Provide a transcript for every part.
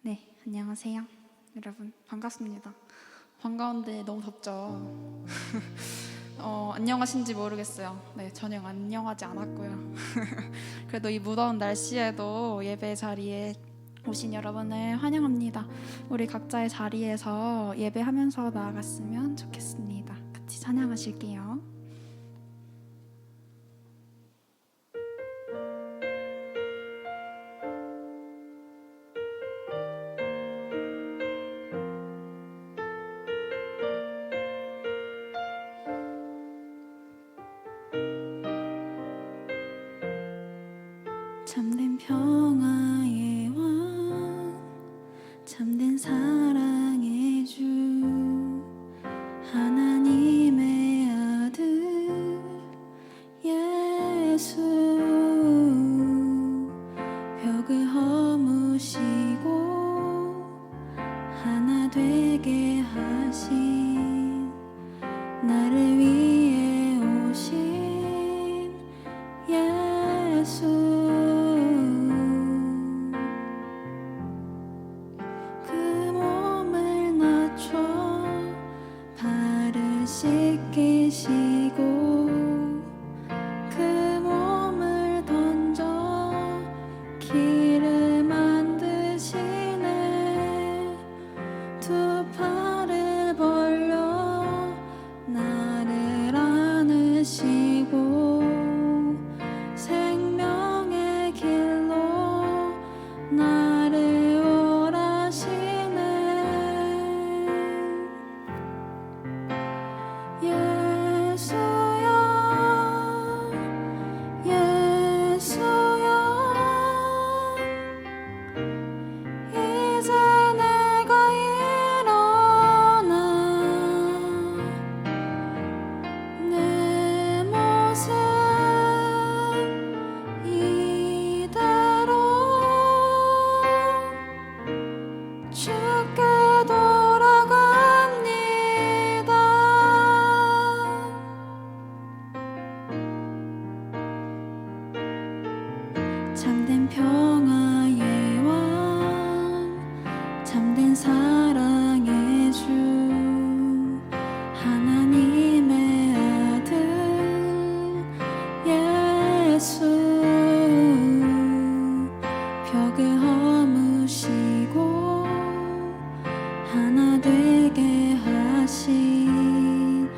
네, 안녕하세요. 여러분, 반갑습니다. 반가운데 너무 덥죠? 안녕하신지 모르겠어요. 네, 전혀 안녕하지 않았고요. 그래도 이 무더운 날씨에도 예배 자리에 오신 여러분을 환영합니다. 우리 각자의 자리에서 예배하면서 나아갔으면 좋겠습니다. 같이 찬양하실게요. 참된 평화의 왕, 참된 사랑의 주, 하나님의 아들 예수, 벽을 허무시고 하나 되게 하신, 나를 위해 오신 예수. 씻기시고 그 몸을 던져 길을 만드시네. 두 팔을 벌려 나를 안으시고 생명의 길로 나를 오라시네. 예수여, 예수여, 이제 내가 일어나 내 모습 이대로 주께 참된 평화의 왕, 참된 사랑의 주, 하나님의 아들 예수, 벽을 허무시고 하나 되게 하신,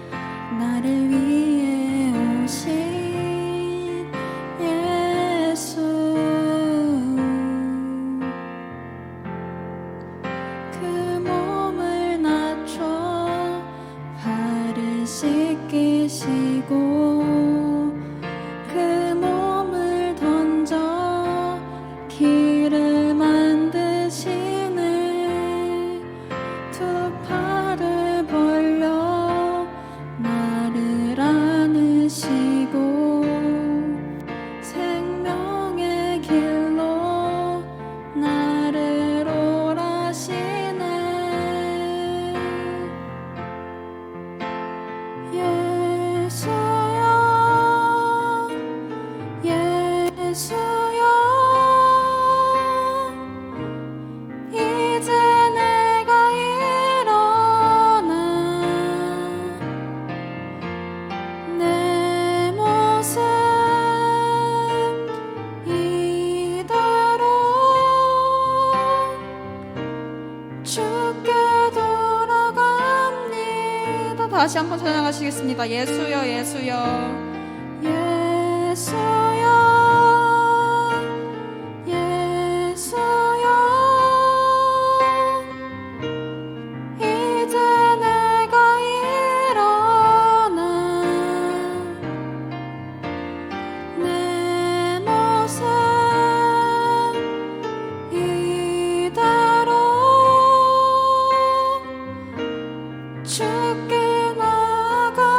나를 위해 오신 씻기시고 그 몸을 던져 길을 만드시네. 두 팔을 벌려 나를 안으시고 생명의 길로 나를 오라시네. 예수여, 예수여, 이제 내가 일어나 내 모습 이대로 주께 돌아갑니다. 다시 한번 찬양하시겠습니다. 예수여, 예수여, 예수여, 예수여, 이제 내가 일어나 내 모습 이대로 주께 나갑니다.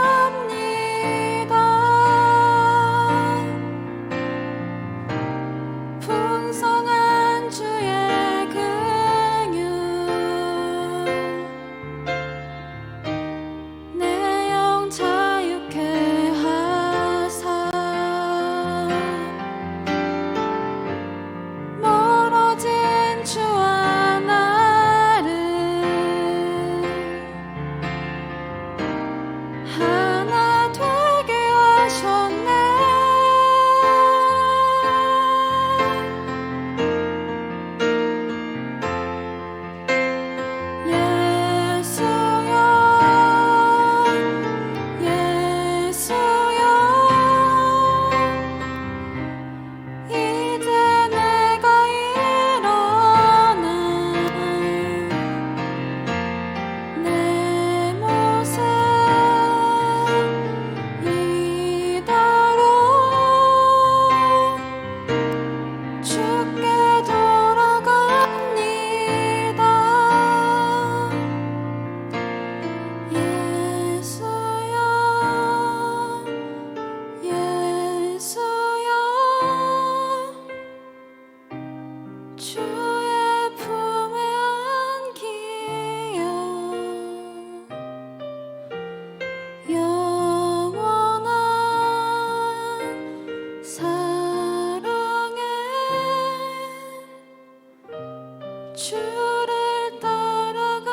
주를 따라갑니다.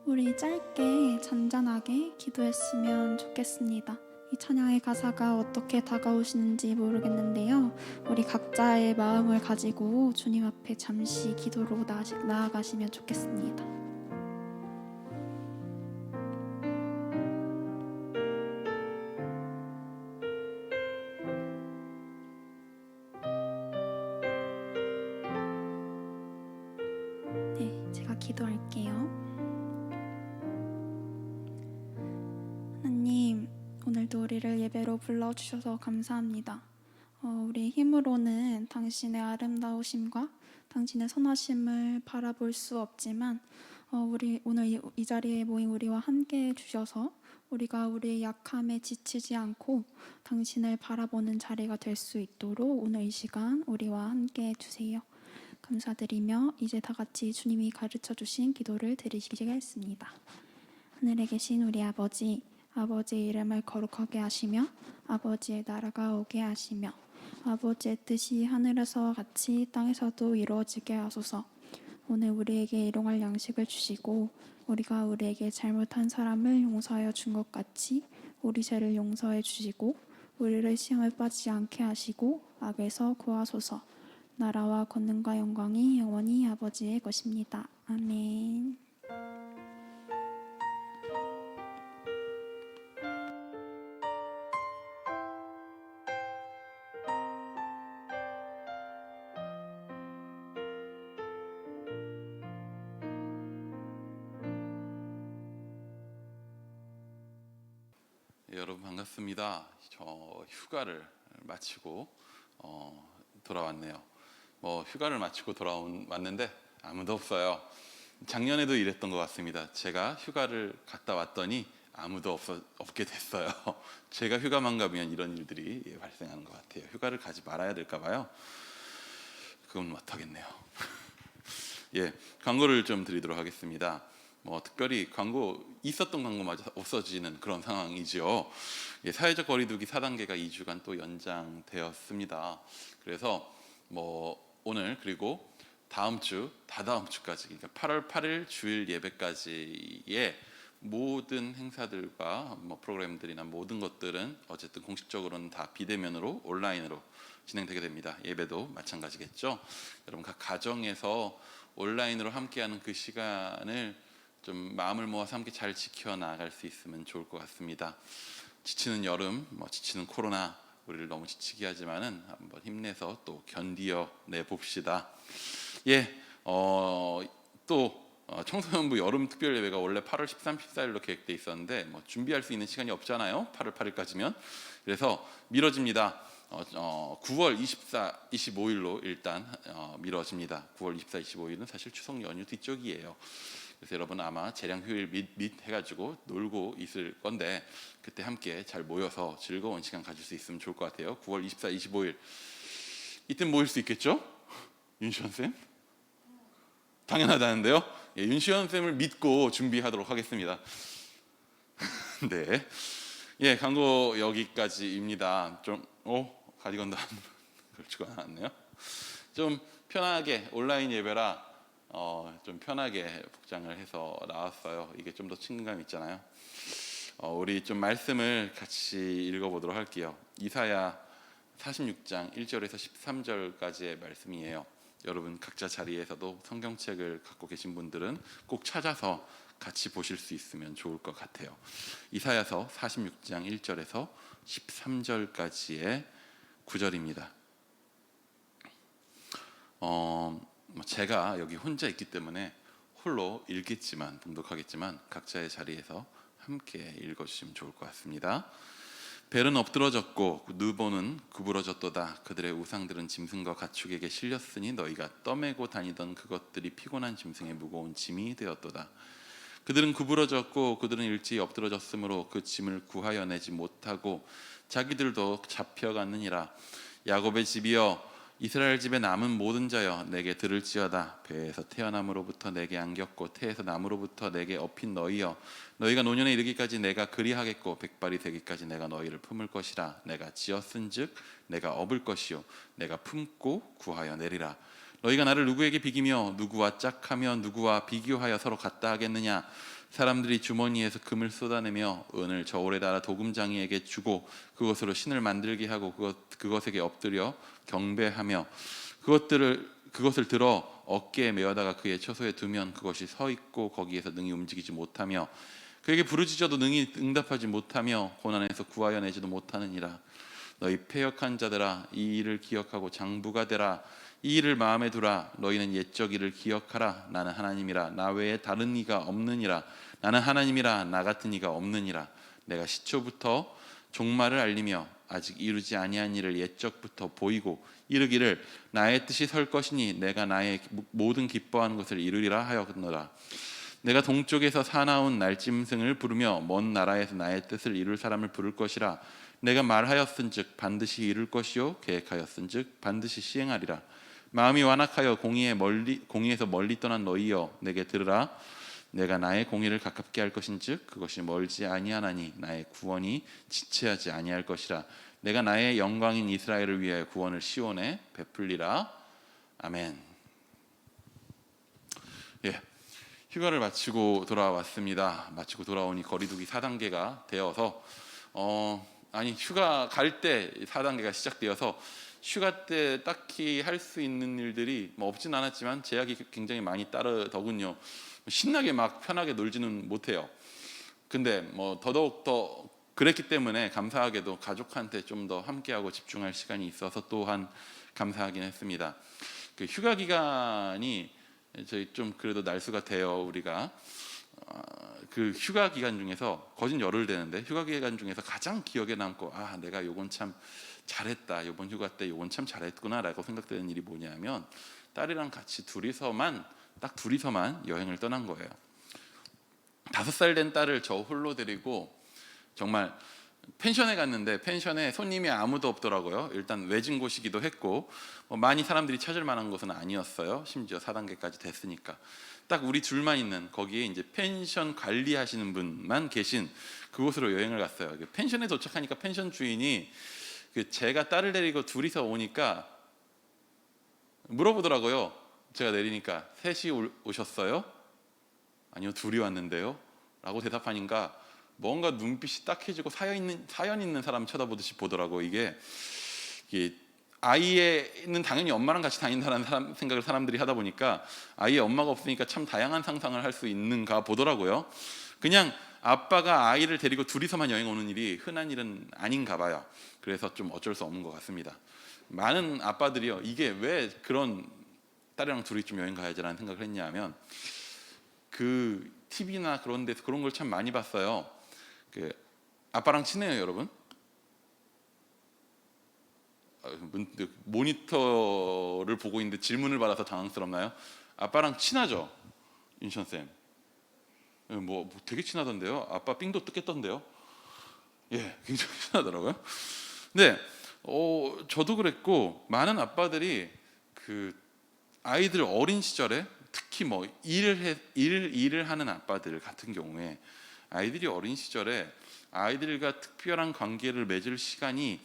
우리 짧게 잔잔하게 기도했으면 좋겠습니다. 이 찬양의 가사가 어떻게 다가오시는지 모르겠는데요. 우리 각자의 마음을 가지고 주님 앞에 잠시 기도로 나아가시면 좋겠습니다. 네, 제가 기도할게요. 하나님, 오늘도 우리를 예배로 불러주셔서 감사합니다. 우리의 힘으로는 당신의 아름다우심과 당신의 선하심을 바라볼 수 없지만 우리 오늘 이 자리에 모인 우리와 함께 해주셔서 우리가 우리의 약함에 지치지 않고 당신을 바라보는 자리가 될 수 있도록 오늘 이 시간 우리와 함께 해주세요. 감사드리며 이제 다 같이 주님이 가르쳐 주신 기도를 드리시겠습니다. 하늘에 계신 우리 아버지, 아버지의 이름을 거룩하게 하시며 아버지의 나라가 오게 하시며 아버지의 뜻이 하늘에서 같이 땅에서도 이루어지게 하소서. 오늘 우리에게 일용할 양식을 주시고 우리가 우리에게 잘못한 사람을 용서하여 준 것 같이 우리 죄를 용서해 주시고 우리를 시험에 빠지지 않게 하시고 악에서 구하소서. 나라와 권능과 영광이 영원히 아버지의 것입니다. 아멘. 여러분 반갑습니다. 저 휴가를 마치고 돌아왔네요. 휴가를 마치고 왔는데 아무도 없어요. 작년에도 이랬던 것 같습니다. 제가 휴가를 갔다 왔더니 아무도 없게 됐어요. 제가 휴가만 가면 이런 일들이 발생하는 것 같아요. 휴가를 가지 말아야 될까 봐요. 그건 못하겠네요. 예, 광고를 좀 드리도록 하겠습니다. 특별히 있었던 광고마저 없어지는 그런 상황이죠. 예, 사회적 거리두기 4단계가 2주간 또 연장되었습니다. 그래서 오늘 그리고 다음 주, 다다음 주까지, 그러니까 8월 8일 주일 예배까지의 모든 행사들과 프로그램들이나 모든 것들은 어쨌든 공식적으로는 다 비대면으로 온라인으로 진행되게 됩니다. 예배도 마찬가지겠죠. 여러분 각 가정에서 온라인으로 함께하는 그 시간을 좀 마음을 모아서 함께 잘 지켜나갈 수 있으면 좋을 것 같습니다. 지치는 여름, 지치는 코로나 우리를 너무 지치게 하지만은 한번 힘내서 또 견디어내 봅시다. 예, 또 청소년부 여름 특별 예배가 원래 8월 13, 14일로 계획돼 있었는데 준비할 수 있는 시간이 없잖아요. 8월 8일까지면. 그래서 미뤄집니다. 9월 24, 25일로 일단 미뤄집니다. 9월 24, 25일은 사실 추석 연휴 뒤쪽이에요. 그래서 여러분 아마 재량 휴일 및 해가지고 놀고 있을 건데 그때 함께 잘 모여서 즐거운 시간 가질 수 있으면 좋을 것 같아요. 9월 24, 25일 이때 모일 수 있겠죠? 윤시원 쌤? 당연하다는데요. 예, 윤시원 쌤을 믿고 준비하도록 하겠습니다. 네, 예, 광고 여기까지입니다. 좀 가디건도 안 걸치고 않았네요. 좀 편하게 온라인 예배라 좀 편하게 복장을 해서 나왔어요. 이게 좀 더 친근감 있잖아요. 우리 좀 말씀을 같이 읽어보도록 할게요. 이사야 46장 1절에서 13절까지의 말씀이에요. 여러분 각자 자리에서도 성경책을 갖고 계신 분들은 꼭 찾아서 같이 보실 수 있으면 좋을 것 같아요. 이사야서 46장 1절에서 13절까지의 구절입니다. 제가 여기 혼자 있기 때문에 홀로 읽겠지만 봉독하겠지만 각자의 자리에서 함께 읽어주시면 좋을 것 같습니다. 벨은 엎드러졌고 누보는 구부러졌도다. 그들의 우상들은 짐승과 가축에게 실렸으니 너희가 떠매고 다니던 그것들이 피곤한 짐승의 무거운 짐이 되었도다. 그들은 구부러졌고 그들은 일찍이 엎드러졌으므로 그 짐을 구하여 내지 못하고 자기들도 잡혀갔느니라. 야곱의 집이여 이스라엘 집에 남은 모든 자여 내게 들을지어다. 배에서 태어남으로부터 내게 안겼고 태에서 남으로부터 내게 업힌 너희여, 너희가 노년에 이르기까지 내가 그리하겠고 백발이 되기까지 내가 너희를 품을 것이라. 내가 지었은즉 내가 업을 것이요 내가 품고 구하여 내리라. 너희가 나를 누구에게 비기며 누구와 짝하며 누구와 비교하여 서로 같다 하겠느냐. 사람들이 주머니에서 금을 쏟아내며 은을 저울에 달아 도금장이에게 주고 그것으로 신을 만들게 하고 그것에게 엎드려 경배하며 그것을 들어 어깨에 메어다가 그의 처소에 두면 그것이 서 있고 거기에서 능히 움직이지 못하며 그에게 부르짖어도 능히 응답하지 못하며 고난에서 구하여 내지도 못하느니라. 너희 패역한 자들아 이 일을 기억하고 장부가 되라. 이 일을 마음에 두라. 너희는 옛적 일을 기억하라. 나는 하나님이라 나 외에 다른 이가 없느니라. 나는 하나님이라 나 같은 이가 없느니라. 내가 시초부터 종말을 알리며 아직 이루지 아니한 일을 옛적부터 보이고 이르기를 나의 뜻이 설 것이니 내가 나의 모든 기뻐하는 것을 이루리라 하였노라. 내가 동쪽에서 사나운 날짐승을 부르며 먼 나라에서 나의 뜻을 이룰 사람을 부를 것이라. 내가 말하였은즉 반드시 이룰 것이요 계획하였은즉 반드시 시행하리라. 마음이 완악하여 공의에서 멀리 떠난 너희여 내게 들으라. 내가 나의 공의를 가깝게 할 것인즉 그것이 멀지 아니하나니 나의 구원이 지체하지 아니할 것이라. 내가 나의 영광인 이스라엘을 위하여 구원을 시온에 베풀리라. 아멘. 예, 휴가를 마치고 돌아왔습니다. 마치고 돌아오니 거리두기 4단계가 되어서 휴가 갈 때 4단계가 시작되어서 휴가 때 딱히 할 수 있는 일들이 없진 않았지만 제약이 굉장히 많이 따르더군요. 신나게 막 편하게 놀지는 못해요. 근데 더더욱 더 그랬기 때문에 감사하게도 가족한테 좀 더 함께하고 집중할 시간이 있어서 또한 감사하긴 했습니다. 그 휴가 기간이 저희 좀 그래도 날수가 돼요. 우리가 그 휴가 기간 중에서 거진 열흘 되는데 휴가 기간 중에서 가장 기억에 남고 내가 요건 참 잘했다, 요번 휴가 때 요건 참 잘했구나라고 생각되는 일이 뭐냐면 딸이랑 같이 딱 둘이서만 여행을 떠난 거예요. 5살 된 딸을 저 홀로 데리고 정말 펜션에 갔는데 펜션에 손님이 아무도 없더라고요. 일단 외진 곳이기도 했고 많이 사람들이 찾을 만한 곳은 아니었어요. 심지어 4단계까지 됐으니까 딱 우리 둘만 있는 거기에 이제 펜션 관리하시는 분만 계신 그곳으로 여행을 갔어요. 펜션에 도착하니까 펜션 주인이 제가 딸을 데리고 둘이서 오니까 물어보더라고요. 제가 내리니까 셋이 오셨어요? 아니요, 둘이 왔는데요 라고 대답하니까 뭔가 눈빛이 딱해지고 사연 있는 사람 쳐다보듯이 보더라고. 이게 아이는 당연히 엄마랑 같이 다닌다는 생각을 사람들이 하다 보니까 아이의 엄마가 없으니까 참 다양한 상상을 할 수 있는가 보더라고요. 그냥 아빠가 아이를 데리고 둘이서만 여행 오는 일이 흔한 일은 아닌가 봐요. 그래서 좀 어쩔 수 없는 것 같습니다. 많은 아빠들이요, 이게 왜 그런 딸이랑 둘이 좀 여행 가야지라는 생각을 했냐면 그 TV나 그런 데서 그런 걸 참 많이 봤어요. 아빠랑 친해요, 여러분? 모니터를 보고 있는데 질문을 받아서 당황스럽나요? 아빠랑 친하죠, 윤션 쌤? 되게 친하던데요. 아빠 삥도 뜯겠던데요. 예, 굉장히 친하더라고요. 근데 저도 그랬고 많은 아빠들이 아이들 어린 시절에 특히 일을 하는 아빠들 같은 경우에 아이들이 어린 시절에 아이들과 특별한 관계를 맺을 시간이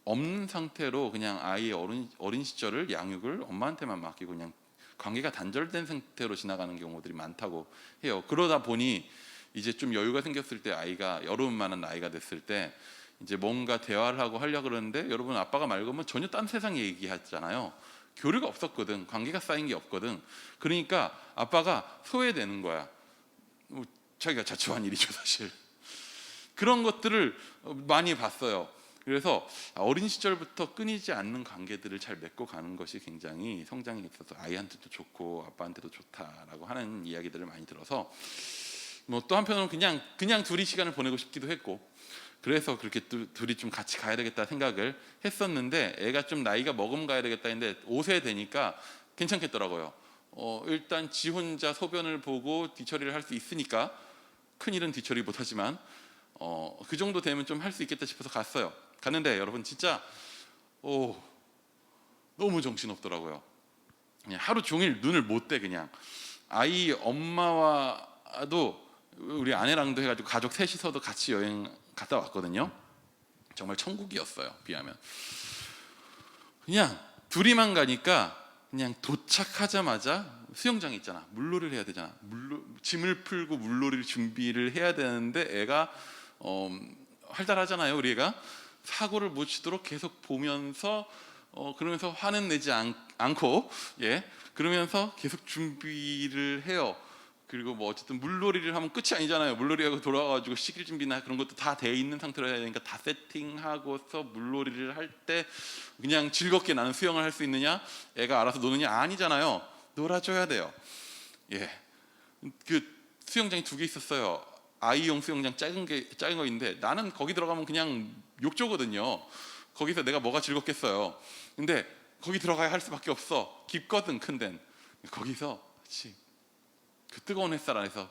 없는 상태로 그냥 아이의 어린 시절을 양육을 엄마한테만 맡기고 그냥 관계가 단절된 상태로 지나가는 경우들이 많다고 해요. 그러다 보니 이제 좀 여유가 생겼을 때 아이가 여름만한 나이가 됐을 때 이제 뭔가 대화를 하려고 그러는데 여러분 아빠가 말 걸면 전혀 딴 세상 얘기하잖아요. 교류가 없었거든. 관계가 쌓인 게 없거든. 그러니까 아빠가 소외되는 거야. 자기가 자초한 일이죠, 사실. 그런 것들을 많이 봤어요. 그래서 어린 시절부터 끊이지 않는 관계들을 잘 맺고 가는 것이 굉장히 성장에 있어서 아이한테도 좋고 아빠한테도 좋다라고 하는 이야기들을 많이 들어서 또 한편으로는 그냥 둘이 시간을 보내고 싶기도 했고 그래서 그렇게 둘이 좀 같이 가야 되겠다 생각을 했었는데 애가 좀 나이가 먹으면 가야 되겠다 했는데 5세 되니까 괜찮겠더라고요. 일단 지 혼자 소변을 보고 뒤처리를 할 수 있으니까 큰일은 뒤처리 못하지만 그 정도 되면 좀 할 수 있겠다 싶어서 갔어요. 갔는데 여러분 진짜 너무 정신없더라고요. 그냥 하루 종일 눈을 못 떼. 그냥 아이 엄마와도 우리 아내랑도 해가지고 가족 셋이서도 같이 여행 갔다 왔거든요. 정말 천국이었어요. 비하면 그냥 둘이만 가니까 그냥 도착하자마자 수영장에 있잖아. 물놀이를 해야 되잖아. 짐을 풀고 물놀이를 준비를 해야 되는데 애가 활달하잖아요. 우리 애가 사고를 못 치도록 계속 보면서 그러면서 화는 내지 않고 그러면서 계속 준비를 해요. 그리고 뭐 어쨌든 물놀이를 하면 끝이 아니잖아요. 물놀이하고 돌아와가지고 식일 준비나 그런 것도 다 돼 있는 상태로 해야 되니까 다 세팅하고서 물놀이를 할 때 그냥 즐겁게 나는 수영을 할 수 있느냐, 애가 알아서 노느냐, 아니잖아요. 놀아줘야 돼요. 그 수영장이 2개 있었어요. 아이용 수영장 작은 거 있는데 나는 거기 들어가면 그냥 욕조거든요. 거기서 내가 뭐가 즐겁겠어요. 근데 거기 들어가야 할 수밖에 없어. 깊거든, 큰 데는. 거기서 같이 그 뜨거운 햇살 안에서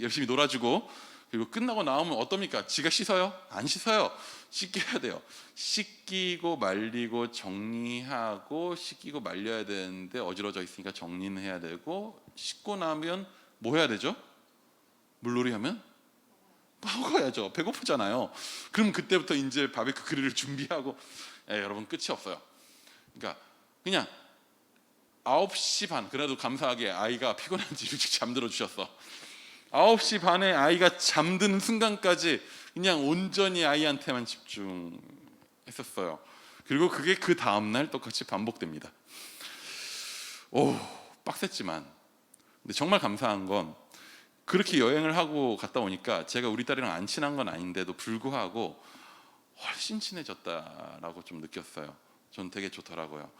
열심히 놀아주고, 그리고 끝나고 나오면 어떻습니까? 지가 씻어요? 안 씻어요. 씻겨야 돼요. 씻기고 말리고 정리하고, 씻기고 말려야 되는데 어지러져 있으니까 정리는 해야 되고, 씻고 나면 뭐 해야 되죠? 물놀이 하면 먹어야죠. 배고프잖아요. 그럼 그때부터 이제 바베큐 그릴을 준비하고, 여러분 끝이 없어요. 그러니까 그냥 9시 반, 그래도 감사하게 아이가 피곤한지 일찍 잠들어 주셨어. 9시 반에 아이가 잠드는 순간까지 그냥 온전히 아이한테만 집중했었어요. 그리고 그게 그 다음날 똑같이 반복됩니다. 빡셌지만 근데 정말 감사한 건, 그렇게 여행을 하고 갔다 오니까 제가 우리 딸이랑 안 친한 건 아닌데도 불구하고 훨씬 친해졌다라고 좀 느꼈어요. 전 되게 좋더라고요.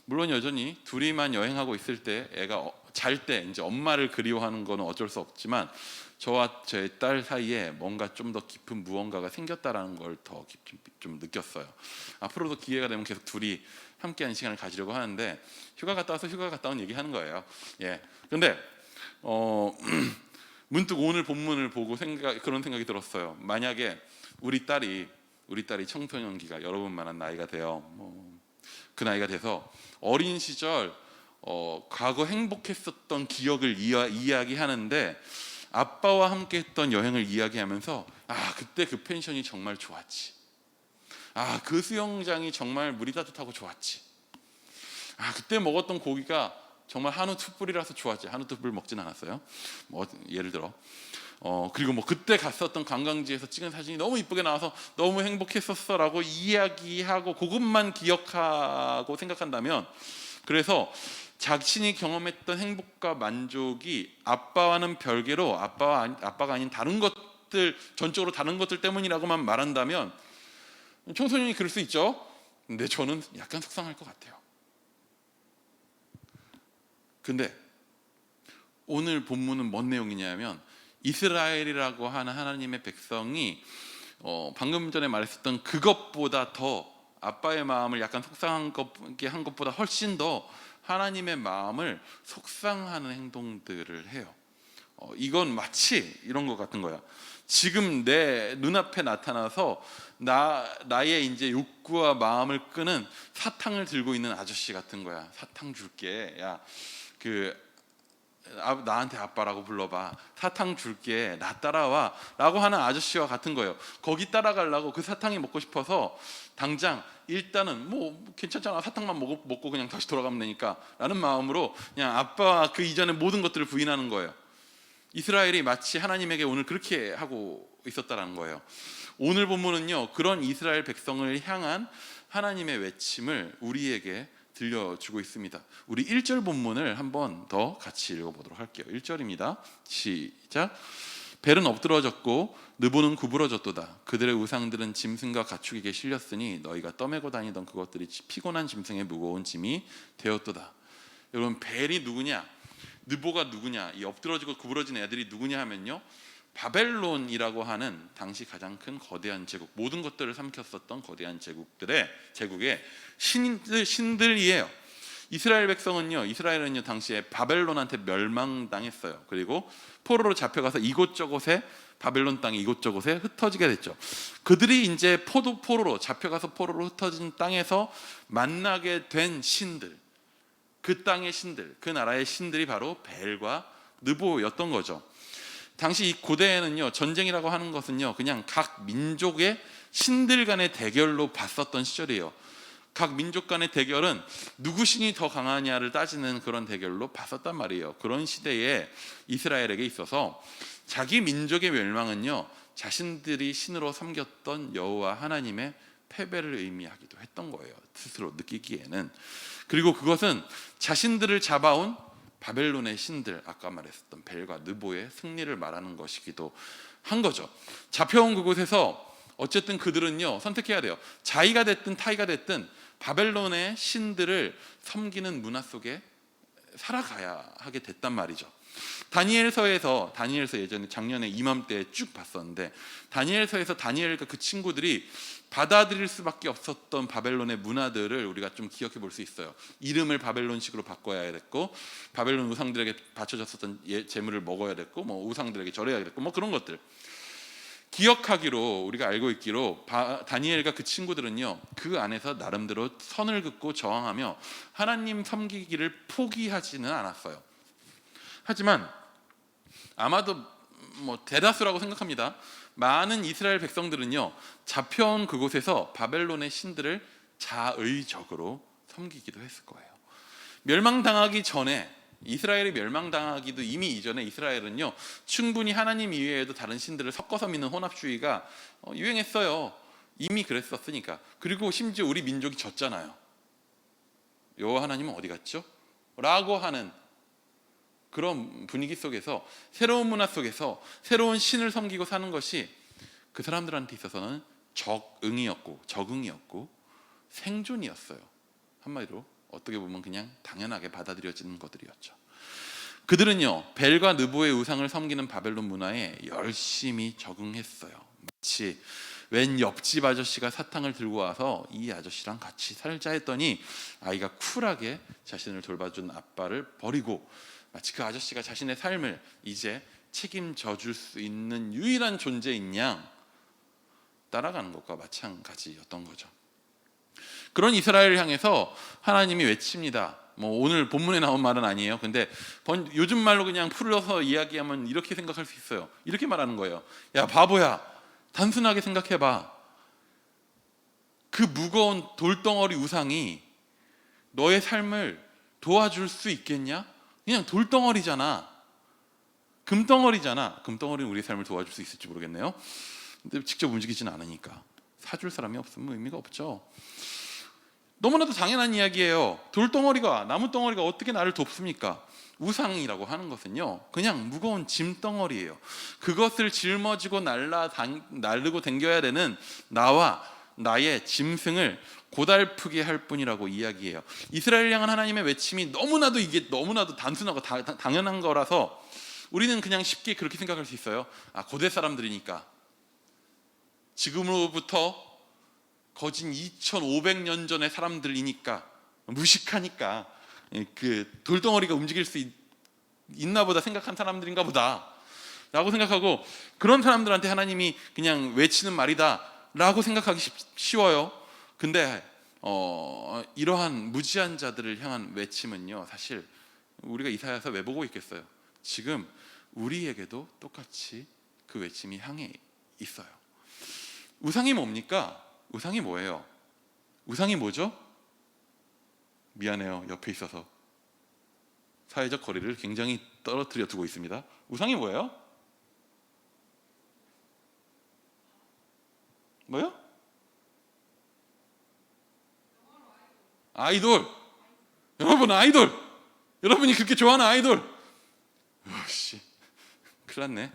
물론 여전히 둘이만 여행하고 있을 때 애가 잘 때 이제 엄마를 그리워하는 거는 어쩔 수 없지만, 저와 제 딸 사이에 뭔가 좀 더 깊은 무언가가 생겼다라는 걸 더 좀 느꼈어요. 앞으로도 기회가 되면 계속 둘이 함께하는 시간을 가지려고 하는데, 휴가 갔다 와서 휴가 갔다 온 얘기하는 거예요. 근데 문득 오늘 본문을 보고 그런 생각이 들었어요. 만약에 우리 딸이 청소년기가 여러분만한 나이가 돼요. 그 나이가 돼서 어린 시절 과거 행복했었던 기억을 이야기하는데, 아빠와 함께 했던 여행을 이야기하면서 그때 그 펜션이 정말 좋았지, 그 수영장이 정말 물이 따뜻하고 좋았지, 그때 먹었던 고기가 정말 한우 툭불이라서 좋았지. 한우 툭불 먹진 않았어요. 예를 들어 그리고 그때 갔었던 관광지에서 찍은 사진이 너무 이쁘게 나와서 너무 행복했었어라고 이야기하고, 그것만 기억하고 생각한다면, 그래서 자신이 경험했던 행복과 만족이 아빠와는 별개로 아빠가 아닌 다른 것들, 전적으로 다른 것들 때문이라고만 말한다면 청소년이 그럴 수 있죠. 근데 저는 약간 속상할 것 같아요. 근데 오늘 본문은 뭔 내용이냐면, 이스라엘이라고 하는 하나님의 백성이 방금 전에 말했었던 그것보다 더, 아빠의 마음을 약간 속상하게 한 것보다 훨씬 더 하나님의 마음을 속상하는 행동들을 해요. 이건 마치 이런 것 같은 거야. 지금 내 눈앞에 나타나서 나의 이제 욕구와 마음을 끄는 사탕을 들고 있는 아저씨 같은 거야. 사탕 줄게. 야, 나한테 아빠라고 불러봐. 사탕 줄게. 나 따라와. 라고 하는 아저씨와 같은 거예요. 거기 따라가려고, 그 사탕이 먹고 싶어서 당장 일단은 괜찮잖아, 사탕만 먹고 그냥 다시 돌아가면 되니까 라는 마음으로 그냥 아빠와 그 이전의 모든 것들을 부인하는 거예요. 이스라엘이 마치 하나님에게 오늘 그렇게 하고 있었다라는 거예요. 오늘 본문은요, 그런 이스라엘 백성을 향한 하나님의 외침을 우리에게 들려주고 있습니다. 우리 1절 본문을 한번 더 같이 읽어보도록 할게요. 1절입니다. 시작. 벨은 엎드러졌고 느보는 구부러졌도다. 그들의 우상들은 짐승과 가축에게 실렸으니 너희가 떠매고 다니던 그것들이 피곤한 짐승의 무거운 짐이 되었도다. 여러분, 벨이 누구냐, 느보가 누구냐, 이 엎드러지고 구부러진 애들이 누구냐 하면요, 바벨론이라고 하는 당시 가장 큰 거대한 제국, 모든 것들을 삼켰었던 거대한 제국의 신들이에요. 이스라엘은요 당시에 바벨론한테 멸망당했어요. 그리고 포로로 잡혀가서 이곳저곳에 바벨론 땅에 이곳저곳에 흩어지게 됐죠. 그들이 이제 포로로 잡혀가서 포로로 흩어진 땅에서 만나게 된 신들, 그 땅의 신들, 그 나라의 신들이 바로 벨과 느보였던 거죠. 당시 이 고대에는요, 전쟁이라고 하는 것은요, 그냥 각 민족의 신들 간의 대결로 봤었던 시절이에요. 각 민족 간의 대결은 누구 신이 더 강하냐를 따지는 그런 대결로 봤었단 말이에요. 그런 시대에 이스라엘에게 있어서 자기 민족의 멸망은요, 자신들이 신으로 섬겼던 여호와 하나님의 패배를 의미하기도 했던 거예요. 스스로 느끼기에는. 그리고 그것은 자신들을 잡아온 바벨론의 신들, 아까 말했었던 벨과 느보의 승리를 말하는 것이기도 한 거죠. 잡혀온 그곳에서 어쨌든 그들은요, 선택해야 돼요. 자기가 됐든 타이가 됐든 바벨론의 신들을 섬기는 문화 속에 살아가야 하게 됐단 말이죠. 다니엘서 예전에 작년에 이맘때 쭉 봤었는데, 다니엘서에서 다니엘과 그 친구들이 받아들일 수밖에 없었던 바벨론의 문화들을 우리가 좀 기억해 볼 수 있어요. 이름을 바벨론식으로 바꿔야 됐고, 바벨론 우상들에게 바쳐졌었던 제물을 먹어야 됐고, 뭐 우상들에게 절해야 됐고, 뭐 그런 것들 기억하기로, 우리가 알고 있기로 다니엘과 그 친구들은요, 그 안에서 나름대로 선을 긋고 저항하며 하나님 섬기기를 포기하지는 않았어요. 하지만 아마도 뭐 대다수라고 생각합니다. 많은 이스라엘 백성들은요, 잡혀온 그곳에서 바벨론의 신들을 자의적으로 섬기기도 했을 거예요. 멸망당하기 전에, 이스라엘이 멸망당하기도 이미 이전에 이스라엘은요, 충분히 하나님 이외에도 다른 신들을 섞어서 믿는 혼합주의가 유행했어요. 이미 그랬었으니까. 그리고 심지어 우리 민족이 졌잖아요. 여호와 하나님은 어디 갔죠? 라고 하는 그런 분위기 속에서, 새로운 문화 속에서 새로운 신을 섬기고 사는 것이 그 사람들한테 있어서는 적응이었고 생존이었어요. 한마디로 어떻게 보면 그냥 당연하게 받아들여지는 것들이었죠. 그들은요, 벨과 느보의 우상을 섬기는 바벨론 문화에 열심히 적응했어요. 마치 웬 옆집 아저씨가 사탕을 들고 와서 이 아저씨랑 같이 살자 했더니 아이가 쿨하게 자신을 돌봐준 아빠를 버리고, 마치 그 아저씨가 자신의 삶을 이제 책임져 줄 수 있는 유일한 존재인 양 따라가는 것과 마찬가지였던 거죠. 그런 이스라엘을 향해서 하나님이 외칩니다. 뭐 오늘 본문에 나온 말은 아니에요. 근데 요즘 말로 그냥 풀어서 이야기하면 이렇게 생각할 수 있어요. 이렇게 말하는 거예요. 야 바보야, 단순하게 생각해봐. 그 무거운 돌덩어리 우상이 너의 삶을 도와줄 수 있겠냐? 그냥 돌덩어리잖아. 금덩어리잖아. 금덩어리는 우리의 삶을 도와줄 수 있을지 모르겠네요. 근데 직접 움직이지는 않으니까 사줄 사람이 없으면 의미가 없죠. 너무나도 당연한 이야기예요. 돌덩어리가, 나무덩어리가 어떻게 나를 돕습니까? 우상이라고 하는 것은요, 그냥 무거운 짐덩어리예요. 그것을 짊어지고 날르고 댕겨야 되는 나와 나의 짐승을 고달프게 할 뿐이라고 이야기해요. 이스라엘 향한 하나님의 외침이 너무나도 단순하고 당연한 거라서 우리는 그냥 쉽게 그렇게 생각할 수 있어요. 고대 사람들이니까, 지금으로부터 거진 2500년 전의 사람들이니까, 무식하니까 그 돌덩어리가 움직일 수 있나 보다 생각한 사람들인가 보다 라고 생각하고, 그런 사람들한테 하나님이 그냥 외치는 말이다 라고 생각하기 쉬워요. 근데 이러한 무지한 자들을 향한 외침은요, 사실 우리가 이사야서 왜 보고 있겠어요? 지금 우리에게도 똑같이 그 외침이 향해 있어요. 우상이 뭡니까? 우상이 뭐예요? 우상이 뭐죠? 미안해요, 옆에 있어서 사회적 거리를 굉장히 떨어뜨려 두고 있습니다. 우상이 뭐예요? 뭐요? 아이돌. 여러분, 아이돌. 여러분이 그렇게 좋아하는 아이돌. 씨, 큰일 났네.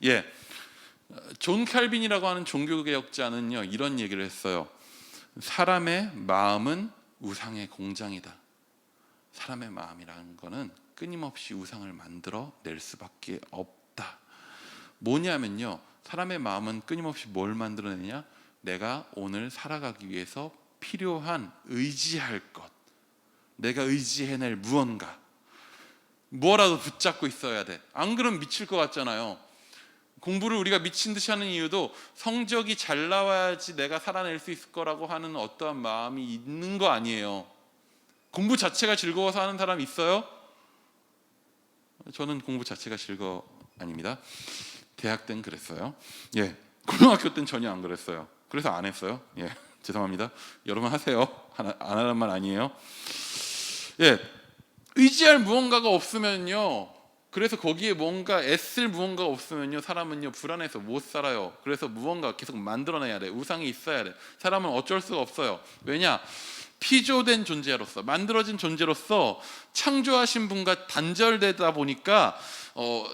예, 존 칼빈이라고 하는 종교개혁자는요, 이런 얘기를 했어요. 사람의 마음은 우상의 공장이다. 사람의 마음이라는 거는 끊임없이 우상을 만들어 낼 수밖에 없다. 뭐냐면요, 사람의 마음은 끊임없이 뭘 만들어내냐? 내가 오늘 살아가기 위해서 필요한 의지할 것, 내가 의지해낼 무언가, 뭐라도 붙잡고 있어야 돼. 안 그러면 미칠 것 같잖아요. 공부를 우리가 미친 듯이 하는 이유도 성적이 잘 나와야지 내가 살아낼 수 있을 거라고 하는 어떠한 마음이 있는 거 아니에요. 공부 자체가 즐거워서 하는 사람 있어요? 저는 공부 자체가 아닙니다. 대학 때는 그랬어요. 예, 고등학교 때는 전혀 안 그랬어요. 그래서 안 했어요. 예, 죄송합니다. 여러분 하세요. 안 하는 말 아니에요. 예, 의지할 무언가가 없으면요, 그래서 거기에 뭔가 애쓸 무언가가 없으면요, 사람은요 불안해서 못 살아요. 그래서 무언가 계속 만들어내야 돼. 우상이 있어야 돼. 사람은 어쩔 수가 없어요. 왜냐? 피조된 존재로서, 만들어진 존재로서 창조하신 분과 단절되다 보니까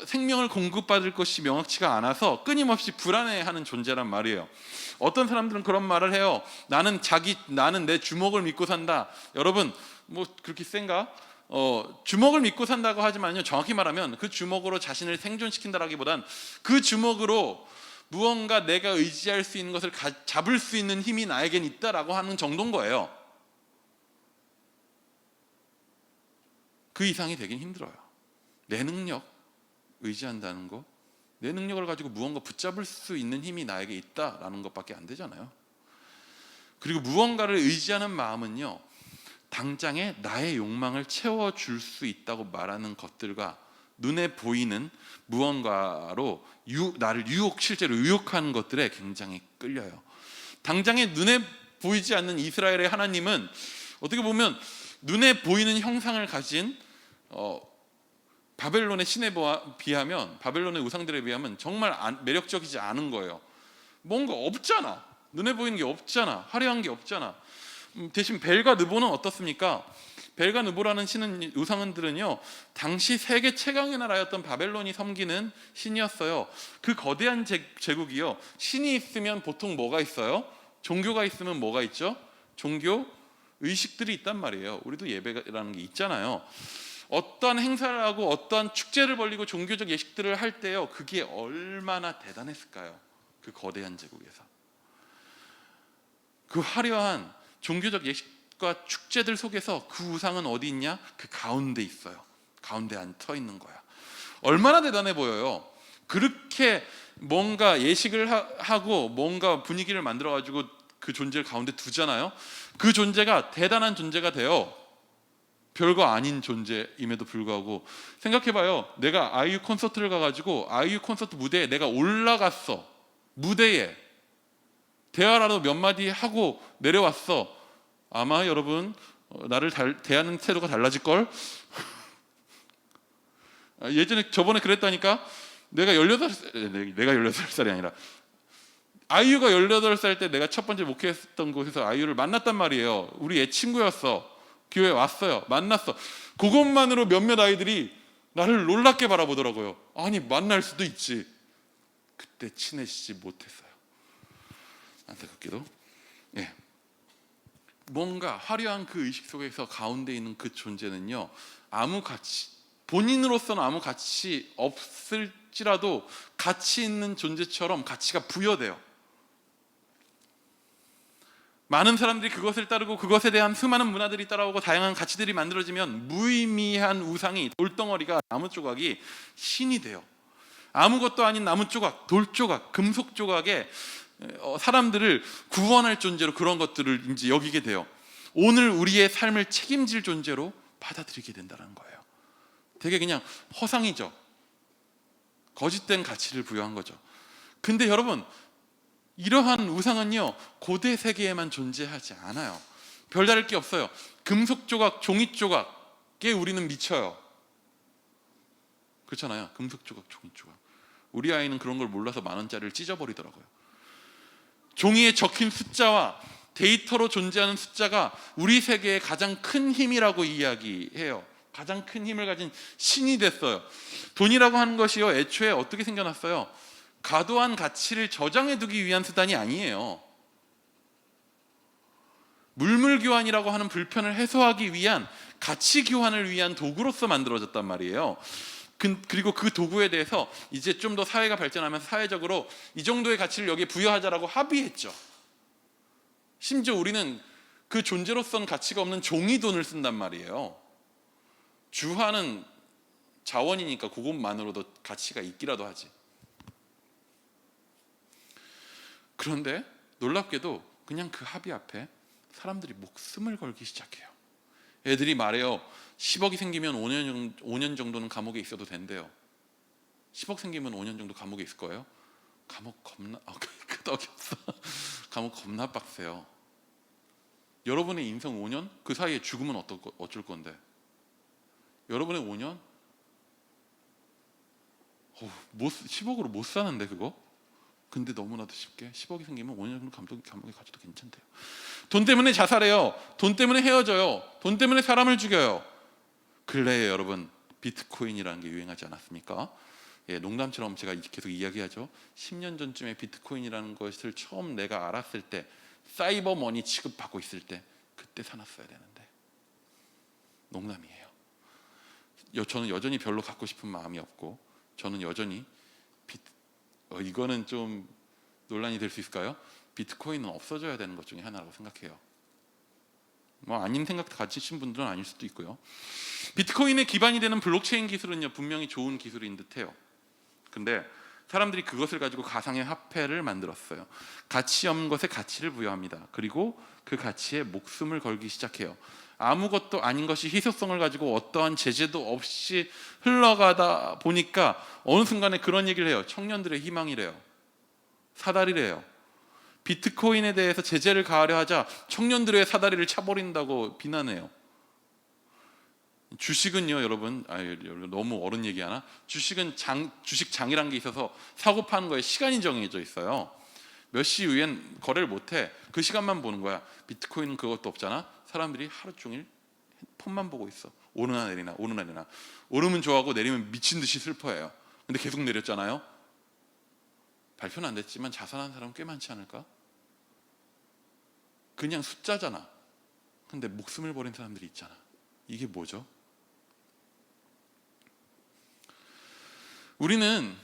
생명을 공급받을 것이 명확치가 않아서 끊임없이 불안해하는 존재란 말이에요. 어떤 사람들은 그런 말을 해요. 나는 내 주먹을 믿고 산다. 여러분, 뭐 그렇게 센가? 주먹을 믿고 산다고 하지만요, 정확히 말하면 그 주먹으로 자신을 생존시킨다라기보단 그 주먹으로 무언가 내가 의지할 수 있는 것을 잡을 수 있는 힘이 나에겐 있다라고 하는 정도인 거예요. 그 이상이 되긴 힘들어요. 내 능력 의지한다는 거, 내 능력을 가지고 무언가 붙잡을 수 있는 힘이 나에게 있다라는 것밖에 안 되잖아요. 그리고 무언가를 의지하는 마음은요, 당장에 나의 욕망을 채워줄 수 있다고 말하는 것들과 눈에 보이는 무언가로 나를 실제로 유혹하는 것들에 굉장히 끌려요. 당장에 눈에 보이지 않는 이스라엘의 하나님은 어떻게 보면 눈에 보이는 형상을 가진 바벨론의 신에 비하면, 바벨론의 우상들에 비하면 정말 매력적이지 않은 거예요. 뭔가 없잖아. 눈에 보이는 게 없잖아. 화려한 게 없잖아. 대신 벨과 느보는 어떻습니까? 벨과 느보라는 우상들은요, 당시 세계 최강의 나라였던 바벨론이 섬기는 신이었어요. 그 거대한 제국이요, 신이 있으면 보통 뭐가 있어요? 종교가 있으면 뭐가 있죠? 종교 의식들이 있단 말이에요. 우리도 예배라는 게 있잖아요. 어떠한 행사를 하고 어떠한 축제를 벌리고 종교적 예식들을 할 때요, 그게 얼마나 대단했을까요? 그 거대한 제국에서 그 화려한 종교적 예식과 축제들 속에서 그 우상은 어디 있냐? 그 가운데 있어요. 가운데 앉혀 있는 거야. 얼마나 대단해 보여요. 그렇게 뭔가 예식을 하고 뭔가 분위기를 만들어 가지고 그 존재를 가운데 두잖아요. 그 존재가 대단한 존재가 돼요. 별거 아닌 존재임에도 불구하고. 생각해봐요. 내가 아이유 콘서트를 가가지고 아이유 콘서트 무대에 내가 올라갔어. 무대에 대화라도 몇 마디 하고 내려왔어. 아마 여러분 나를 대하는 태도가 달라질걸? 저번에 그랬다니까. 내가 18살이 아니라 아이유가 18살 때 내가 첫 번째 목회했던 곳에서 아이유를 만났단 말이에요. 우리 애 친구였어. 교회 왔어요. 만났어. 그것만으로 몇몇 아이들이 나를 놀랍게 바라보더라고요. 아니, 만날 수도 있지. 그때 친해지지 못했어요. 안타깝게도. 예. 뭔가 화려한 그 의식 속에서 가운데 있는 그 존재는요, 아무 가치, 본인으로서는 아무 가치 없을지라도 가치 있는 존재처럼 가치가 부여돼요. 많은 사람들이 그것을 따르고 그것에 대한 수많은 문화들이 따라오고 다양한 가치들이 만들어지면 무의미한 우상이, 돌덩어리가, 나무 조각이 신이 돼요. 아무것도 아닌 나무 조각, 돌 조각, 금속 조각에 사람들을 구원할 존재로 그런 것들을 이제 여기게 돼요. 오늘 우리의 삶을 책임질 존재로 받아들이게 된다는 거예요. 되게 그냥 허상이죠. 거짓된 가치를 부여한 거죠. 근데 여러분, 이러한 우상은요, 고대 세계에만 존재하지 않아요. 별다를 게 없어요. 금속 조각, 종이 조각에 우리는 미쳐요. 그렇잖아요. 금속 조각, 종이 조각. 우리 아이는 그런 걸 몰라서 10,000원짜리를 찢어버리더라고요. 종이에 적힌 숫자와 데이터로 존재하는 숫자가 우리 세계의 가장 큰 힘이라고 이야기해요. 가장 큰 힘을 가진 신이 됐어요. 돈이라고 하는 것이요, 애초에 어떻게 생겨났어요? 과도한 가치를 저장해두기 위한 수단이 아니에요. 물물교환이라고 하는 불편을 해소하기 위한, 가치 교환을 위한 도구로서 만들어졌단 말이에요. 그리고 그 도구에 대해서 이제 좀 더 사회가 발전하면서 사회적으로 이 정도의 가치를 여기에 부여하자라고 합의했죠. 심지어 우리는 그 존재로서는 가치가 없는 종이 돈을 쓴단 말이에요. 주화는 자원이니까 그것만으로도 가치가 있기라도 하지. 그런데 놀랍게도 그냥 그 합의 앞에 사람들이 목숨을 걸기 시작해요. 애들이 말해요. 10억이 생기면 5년 정도는 감옥에 있어도 된대요. 10억 생기면 5년 정도 감옥에 있을 거예요. 감옥 겁나 끄덕이 없어. 감옥 겁나 빡세요. 여러분의 인생 5년? 그 사이에 죽으면 어쩔 건데? 여러분의 5년? 10억으로 못 사는데 그거? 근데 너무나도 쉽게 10억이 생기면 5년 정도 감옥에 가져도 괜찮대요. 돈 때문에 자살해요. 돈 때문에 헤어져요. 돈 때문에 사람을 죽여요. 근래에 여러분 비트코인이라는 게 유행하지 않았습니까? 예, 농담처럼 제가 계속 이야기하죠. 10년 전쯤에 비트코인이라는 것을 처음 내가 알았을 때, 사이버 머니 취급받고 있을 때, 그때 사놨어야 되는데. 농담이에요. 저는 여전히 별로 갖고 싶은 마음이 없고, 저는 여전히 이거는 좀 논란이 될 수 있을까요? 비트코인은 없어져야 되는 것 중에 하나라고 생각해요. 뭐 아닌 생각 가지신 분들은 아닐 수도 있고요. 비트코인의 기반이 되는 블록체인 기술은요, 분명히 좋은 기술인 듯해요. 근데 사람들이 그것을 가지고 가상의 화폐를 만들었어요. 가치 없는 것에 가치를 부여합니다. 그리고 그 가치에 목숨을 걸기 시작해요. 아무것도 아닌 것이 희소성을 가지고 어떠한 제재도 없이 흘러가다 보니까 어느 순간에 그런 얘기를 해요. 청년들의 희망이래요. 사다리래요. 비트코인에 대해서 제재를 가하려 하자 청년들의 사다리를 차버린다고 비난해요. 주식은요, 여러분, 너무 어른 얘기하나? 주식은 주식장이라는 게 있어서 사고 파는 거에 시간이 정해져 있어요. 몇 시 이후엔 거래를 못해. 그 시간만 보는 거야. 비트코인은 그것도 없잖아. 사람들이 하루 종일 폰만 보고 있어. 오르나 내리나, 오르나 내리나. 오르면 좋아하고 내리면 미친 듯이 슬퍼해요. 근데 계속 내렸잖아요. 발표는 안 됐지만 자살한 사람 꽤 많지 않을까? 그냥 숫자잖아. 근데 목숨을 버린 사람들이 있잖아. 이게 뭐죠? 우리는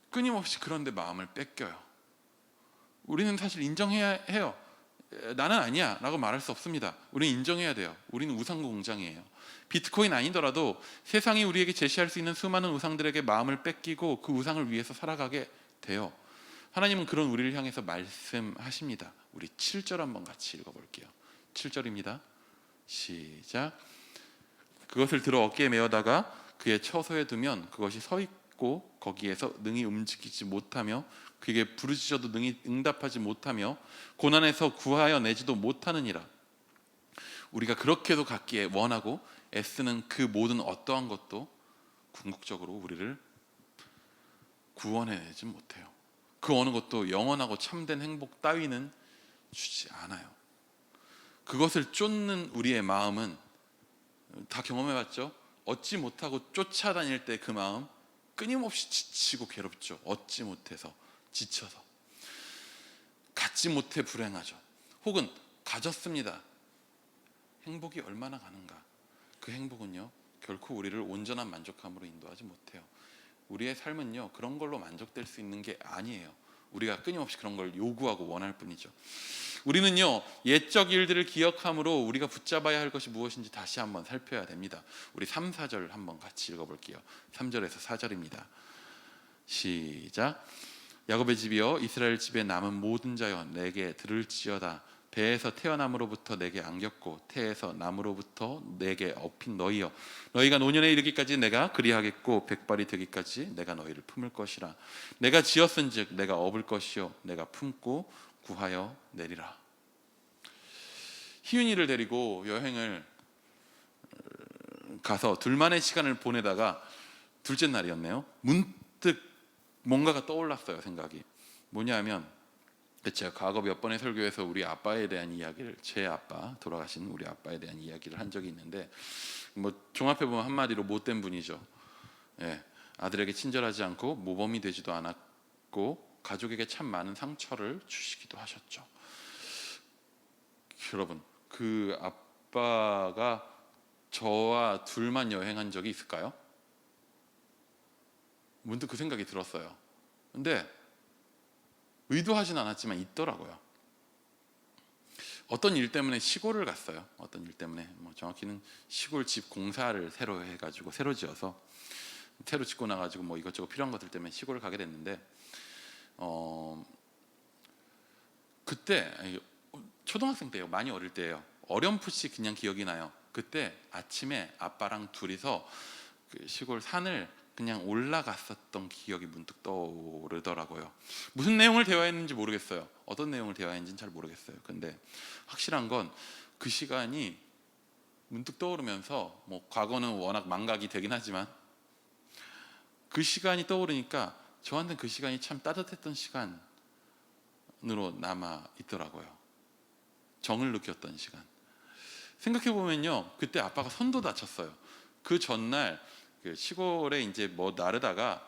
끊임없이 그런데 마음을 뺏겨요. 우리는 사실 인정해야 해요. 나는 아니야 라고 말할 수 없습니다. 우리는 인정해야 돼요. 우리는 우상 공장이에요. 비트코인 아니더라도 세상이 우리에게 제시할 수 있는 수많은 우상들에게 마음을 뺏기고 그 우상을 위해서 살아가게 돼요. 하나님은 그런 우리를 향해서 말씀하십니다. 우리 7절 한번 같이 읽어볼게요. 7절입니다. 시작. 그것을 들어 어깨에 메어다가 그의 처소에 두면 그것이 서 있고 거기에서 능히 움직이지 못하며 그에게 부르짖어도 능히 응답하지 못하며 고난에서 구하여 내지도 못하느니라. 우리가 그렇게도 갖기에 원하고 애쓰는 그 모든 어떠한 것도 궁극적으로 우리를 구원해내지 못해요. 그 어느 것도 영원하고 참된 행복 따위는 주지 않아요. 그것을 쫓는 우리의 마음은 다 경험해봤죠? 얻지 못하고 쫓아다닐 때 그 마음 끊임없이 지치고 괴롭죠. 얻지 못해서 지쳐서 갖지 못해 불행하죠. 혹은 가졌습니다. 행복이 얼마나 가는가? 그 행복은요 결코 우리를 온전한 만족함으로 인도하지 못해요. 우리의 삶은요 그런 걸로 만족될 수 있는 게 아니에요. 우리가 끊임없이 그런 걸 요구하고 원할 뿐이죠. 우리는요 옛적 일들을 기억함으로 우리가 붙잡아야 할 것이 무엇인지 다시 한번 살펴야 됩니다. 우리 3, 4절 한번 같이 읽어볼게요. 3절에서 4절입니다. 시작. 야곱의 집이여 이스라엘 집에 남은 모든 자여 내게 들을지어다. 배에서 태어남으로부터 내게 안겼고 태에서 남으로부터 내게 업힌 너희여 너희가 노년에 이르기까지 내가 그리하겠고 백발이 되기까지 내가 너희를 품을 것이라. 내가 지었은즉 내가 업을 것이요 내가 품고 구하여 내리라. 희윤이를 데리고 여행을 가서 둘만의 시간을 보내다가 둘째 날이었네요. 문득 뭔가가 떠올랐어요. 생각이 뭐냐 하면 제가 과거 몇 번의 설교에서 우리 아빠에 대한 이야기를, 제 아빠, 돌아가신 우리 아빠에 대한 이야기를 한 적이 있는데 뭐 종합해 보면 한마디로 못된 분이죠. 예, 아들에게 친절하지 않고 모범이 되지도 않았고 가족에게 참 많은 상처를 주시기도 하셨죠. 여러분, 그 아빠가 저와 둘만 여행한 적이 있을까요? 문득 그 생각이 들었어요. 근데 의도하진 않았지만 있더라고요. 어떤 일 때문에 시골을 갔어요. 어떤 일 때문에 정확히는 시골 집 공사를 새로 해가지고 새로 지어서 새로 짓고 나가지고 이것저것 필요한 것들 때문에 시골을 가게 됐는데 그때 초등학생 때예요. 많이 어릴 때예요. 어렴풋이 그냥 기억이 나요. 그때 아침에 아빠랑 둘이서 그 시골 산을 그냥 올라갔었던 기억이 문득 떠오르더라고요. 무슨 내용을 대화했는지 모르겠어요. 어떤 내용을 대화했는지는 잘 모르겠어요. 근데 확실한 건 그 시간이 문득 떠오르면서 과거는 워낙 망각이 되긴 하지만 그 시간이 떠오르니까 저한테는 그 시간이 참 따뜻했던 시간으로 남아 있더라고요. 정을 느꼈던 시간. 생각해 보면요, 그때 아빠가 손도 다쳤어요. 그 전날 그 시골에 이제 나르다가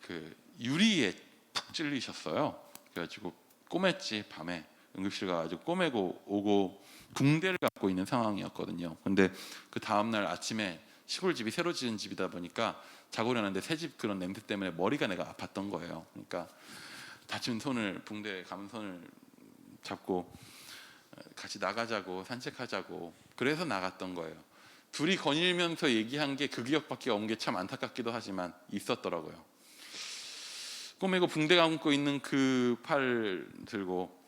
그 유리에 푹 찔리셨어요. 그래가지고 꼬맸지. 밤에 응급실 가가지고 꼬매고 오고 붕대를 갖고 있는 상황이었거든요. 근데 그 다음날 아침에 시골집이 새로 지은 집이다 보니까 자고 일어났는데 새집 그런 냄새 때문에 머리가 내가 아팠던 거예요. 그러니까 다친 손을, 붕대 감은 손을 잡고 같이 나가자고, 산책하자고, 그래서 나갔던 거예요. 둘이 거닐면서 얘기한 게 그 기억밖에 없는 게 참 안타깝기도 하지만 있었더라고요. 꼬매고 붕대 감고 있는 그 팔 들고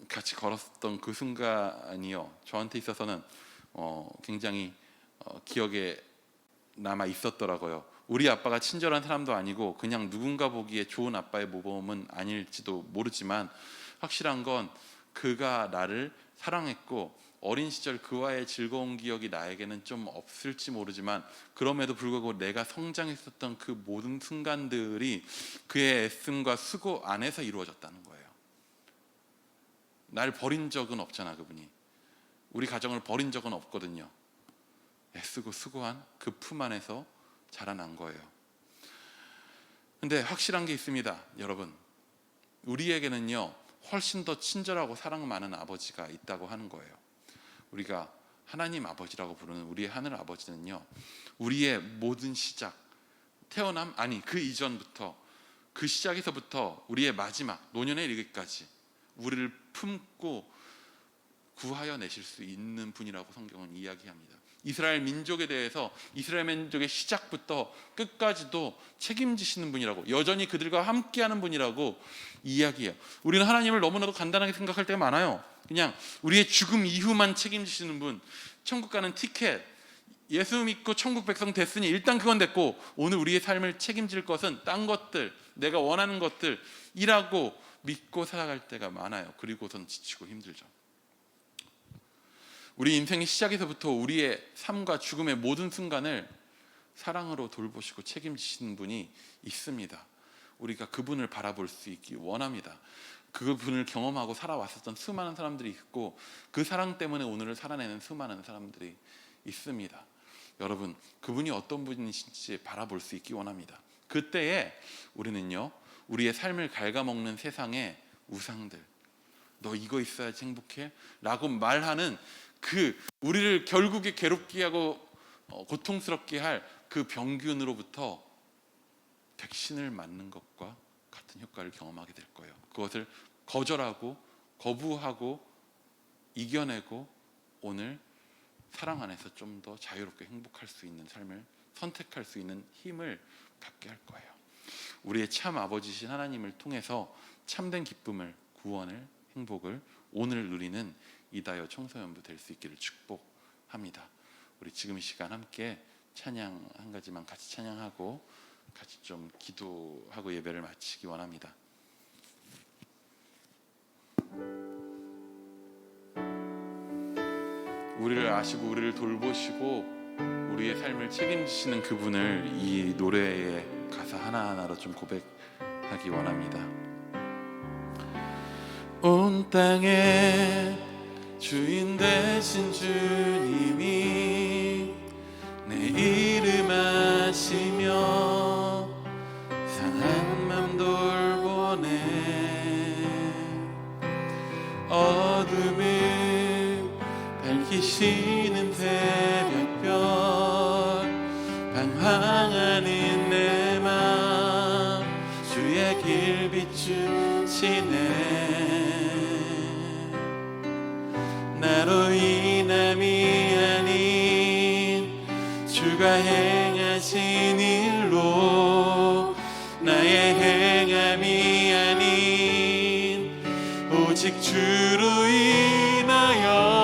같이 걸었던 그 순간이요, 저한테 있어서는 굉장히 기억에 남아 있었더라고요. 우리 아빠가 친절한 사람도 아니고 그냥 누군가 보기에 좋은 아빠의 모범은 아닐지도 모르지만 확실한 건 그가 나를 사랑했고 어린 시절 그와의 즐거운 기억이 나에게는 좀 없을지 모르지만 그럼에도 불구하고 내가 성장했었던 그 모든 순간들이 그의 애씀과 수고 안에서 이루어졌다는 거예요. 날 버린 적은 없잖아. 그분이 우리 가정을 버린 적은 없거든요. 애쓰고 수고한 그 품 안에서 자라난 거예요. 근데 확실한 게 있습니다, 여러분. 우리에게는요 훨씬 더 친절하고 사랑 많은 아버지가 있다고 하는 거예요. 우리가 하나님 아버지라고 부르는 우리의 하늘 아버지는요, 우리의 모든 시작, 태어남, 아니 그 이전부터, 그 시작에서부터 우리의 마지막 노년에 이르기까지 우리를 품고 구하여 내실 수 있는 분이라고 성경은 이야기합니다. 이스라엘 민족에 대해서 이스라엘 민족의 시작부터 끝까지도 책임지시는 분이라고, 여전히 그들과 함께하는 분이라고 이야기해요. 우리는 하나님을 너무나도 간단하게 생각할 때가 많아요. 그냥 우리의 죽음 이후만 책임지시는 분, 천국 가는 티켓, 예수 믿고 천국 백성 됐으니 일단 그건 됐고 오늘 우리의 삶을 책임질 것은 딴 것들, 내가 원하는 것들이라고 믿고 살아갈 때가 많아요. 그리고선 지치고 힘들죠. 우리 인생의 시작에서부터 우리의 삶과 죽음의 모든 순간을 사랑으로 돌보시고 책임지시는 분이 있습니다. 우리가 그분을 바라볼 수 있기 원합니다. 그분을 경험하고 살아왔었던 수많은 사람들이 있고 그 사랑 때문에 오늘을 살아내는 수많은 사람들이 있습니다. 여러분, 그분이 어떤 분이신지 바라볼 수 있기 원합니다. 그때에 우리는요, 우리의 삶을 갉아먹는 세상의 우상들, 너 이거 있어야지 행복해? 라고 말하는 그 우리를 결국에 괴롭게 하고 고통스럽게 할 그 병균으로부터 백신을 맞는 것과 같은 효과를 경험하게 될 거예요. 그것을 거절하고 거부하고 이겨내고 오늘 사랑 안에서 좀 더 자유롭게 행복할 수 있는 삶을 선택할 수 있는 힘을 갖게 할 거예요. 우리의 참 아버지신 하나님을 통해서 참된 기쁨을, 구원을, 행복을 오늘 누리는 이다여 청소년부 될 수 있기를 축복합니다. 우리 지금 이 시간 함께 찬양 한 가지만 같이 찬양하고 같이 좀 기도하고 예배를 마치기 원합니다. 우리를 아시고 우리를 돌보시고 우리의 삶을 책임지시는 그분을 이 노래의 가사 하나하나로 좀 고백하기 원합니다. 온 땅에 주인 되신 주님이 내 이름 아시며 상한 맘 돌보네. 어둠을 밝히시는 새벽별 방황하는 내 맘 주의 길 비추시네. 행하신 일로 나의 행함이 아닌 오직 주로 인하여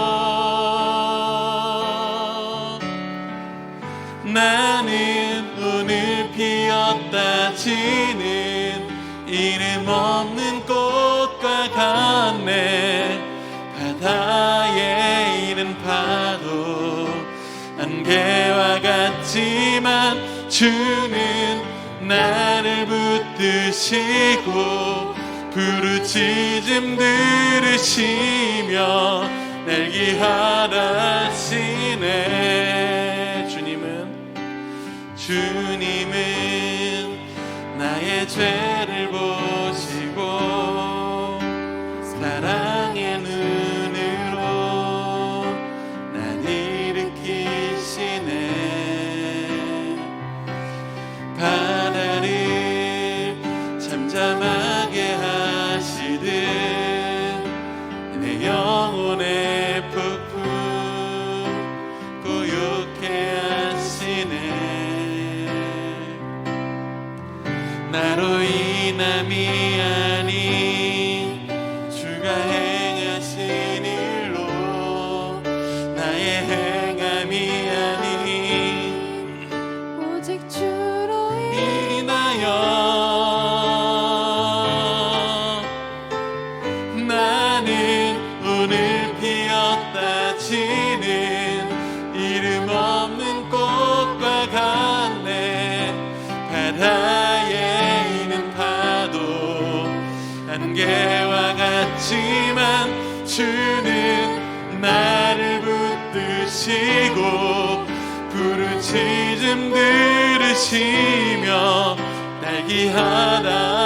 나는 오늘 피었다 지는 이름 없는 꽃과 같네. 바다에 이른 파도 안개와 같지만 주는 나를 붙드시고 부르짖음 들으시며 날 기하라시네. 주님은 나의 죄를 보시고 사랑의 눈으로 날 일으키시네. 바다를 잠잠하게 하시듯 내 영혼의 폭풍 고요케 하시네. 나로 인함이 아닌 주가 행하신 일로 나의 행함이 아닌 오직 주로 인하여 나는 오늘 피었다 지는 이름 없는 꽃과 같네. 바다에 있는 파도 안개와 같지만 주는 나를 붙드시고 부르짖음 들으시며 날 기하라시네.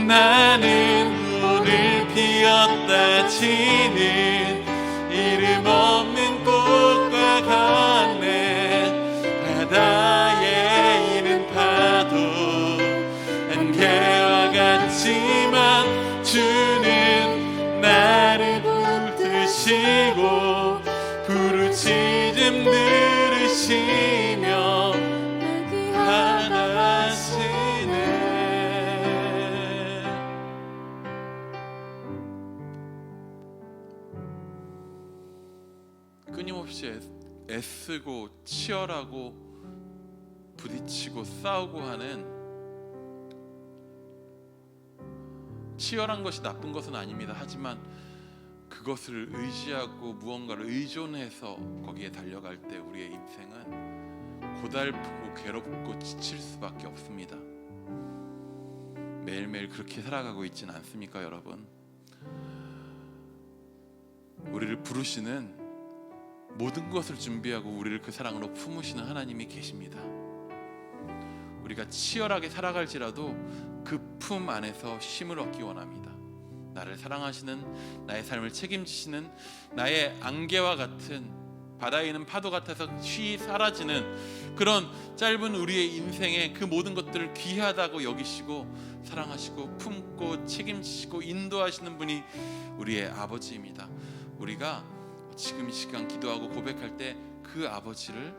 나는 오늘 피었다 지는 이름 없는 꽃과 같네. 바다에 있는 파도 안개와 같지만 주는 나를 붙드시고 부르짖음 들으시며 하나시네. 끊임없이 애쓰고 치열하고 부딪히고 싸우고 하는, 치열한 것이 나쁜 것은 아닙니다. 하지만 그것을 의지하고 무언가를 의존해서 거기에 달려갈 때 우리의 인생은 고달프고 괴롭고 지칠 수밖에 없습니다. 매일매일 그렇게 살아가고 있진 않습니까, 여러분? 우리를 부르시는 모든 것을 준비하고 우리를 그 사랑으로 품으시는 하나님이 계십니다. 우리가 치열하게 살아갈지라도 그 품 안에서 쉼을 얻기 원합니다. 나를 사랑하시는, 나의 삶을 책임지시는, 나의 안개와 같은, 바다에 있는 파도 같아서 쉬이 사라지는 그런 짧은 우리의 인생의 그 모든 것들을 귀하다고 여기시고 사랑하시고 품고 책임지시고 인도하시는 분이 우리의 아버지입니다. 우리가 지금 이 시간 기도하고 고백할 때 그 아버지를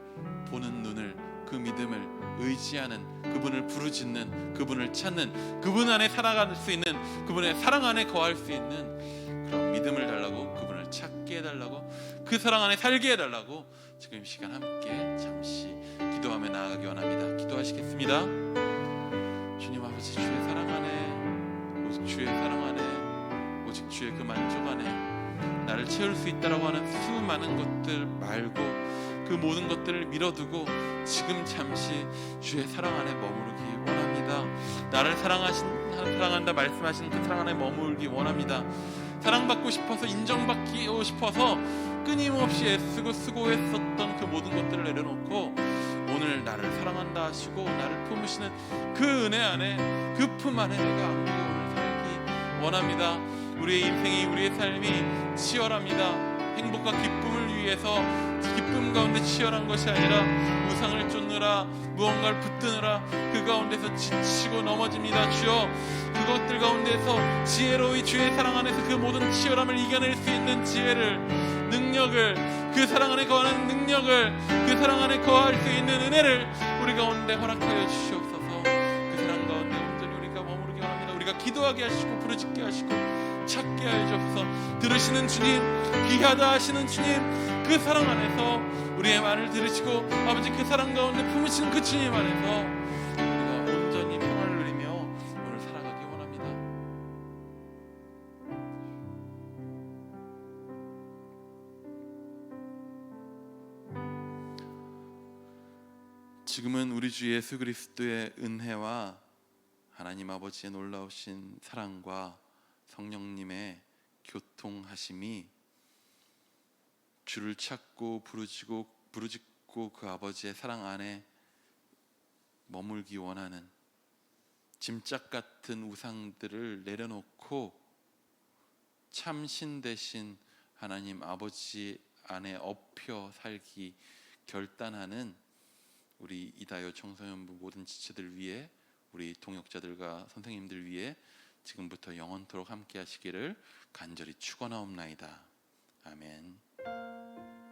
보는 눈을, 그 믿음을 의지하는, 그분을 부르짖는, 그분을 찾는, 그분 안에 살아갈 수 있는, 그분의 사랑 안에 거할 수 있는 그런 믿음을 달라고, 그분을 찾게 해달라고, 그 사랑 안에 살게 해달라고 지금 이 시간 함께 잠시 기도하며 나아가기 원합니다. 기도하시겠습니다. 주님 아버지, 주의 사랑 안에, 오직 주의 사랑 안에, 오직 주의 그 만족 안에 나를 채울 수 있다라고 하는 수많은 것들 말고 그 모든 것들을 밀어두고 지금 잠시 주의 사랑 안에 머무르기 원합니다. 나를 사랑한다 말씀하시는 그 사랑 안에 머물기 원합니다. 사랑받고 싶어서, 인정받기 싶어서 끊임없이 애쓰고 수고했었던 그 모든 것들을 내려놓고 오늘 나를 사랑한다 하시고 나를 품으시는 그 은혜 안에, 그 품 안에 내가 안고 오늘 살기 원합니다. 우리의 인생이, 우리의 삶이 치열합니다. 행복과 기쁨을 위해서 기쁨 가운데 치열한 것이 아니라 우상을 쫓느라 무언가를 붙드느라 그 가운데서 지치고 넘어집니다. 주여, 그것들 가운데서 지혜로이 주의 사랑 안에서 그 모든 치열함을 이겨낼 수 있는 지혜를, 능력을, 그 사랑 안에 거하는 능력을, 그 사랑 안에 거할 수 있는 은혜를 우리 가운데 허락하여 주시옵소서. 그 사랑 가운데 온전히 우리가 머무르기 원합니다. 우리가 기도하게 하시고 부르짖게 하시고 찾게 하여 주옵소서. 들으시는 주님, 귀하다 하시는 주님, 그 사랑 안에서 우리의 말을 들으시고 아버지 그 사랑 가운데 품으시는 그 주님 안에서 우리가 온전히 평안을 누리며 오늘 살아가기 원합니다. 지금은 우리 주 예수 그리스도의 은혜와 하나님 아버지의 놀라우신 사랑과 성령님의 교통하심이 주를 찾고 부르짖고 그 아버지의 사랑 안에 머물기 원하는 짐짝 같은 우상들을 내려놓고 참신 되신 하나님 아버지 안에 엎혀 살기 결단하는 우리 이다요 청소년부 모든 지체들 위해, 우리 동역자들과 선생님들 위해 지금부터 영원토록 함께 하시기를 간절히 축원하옵나이다. 아멘.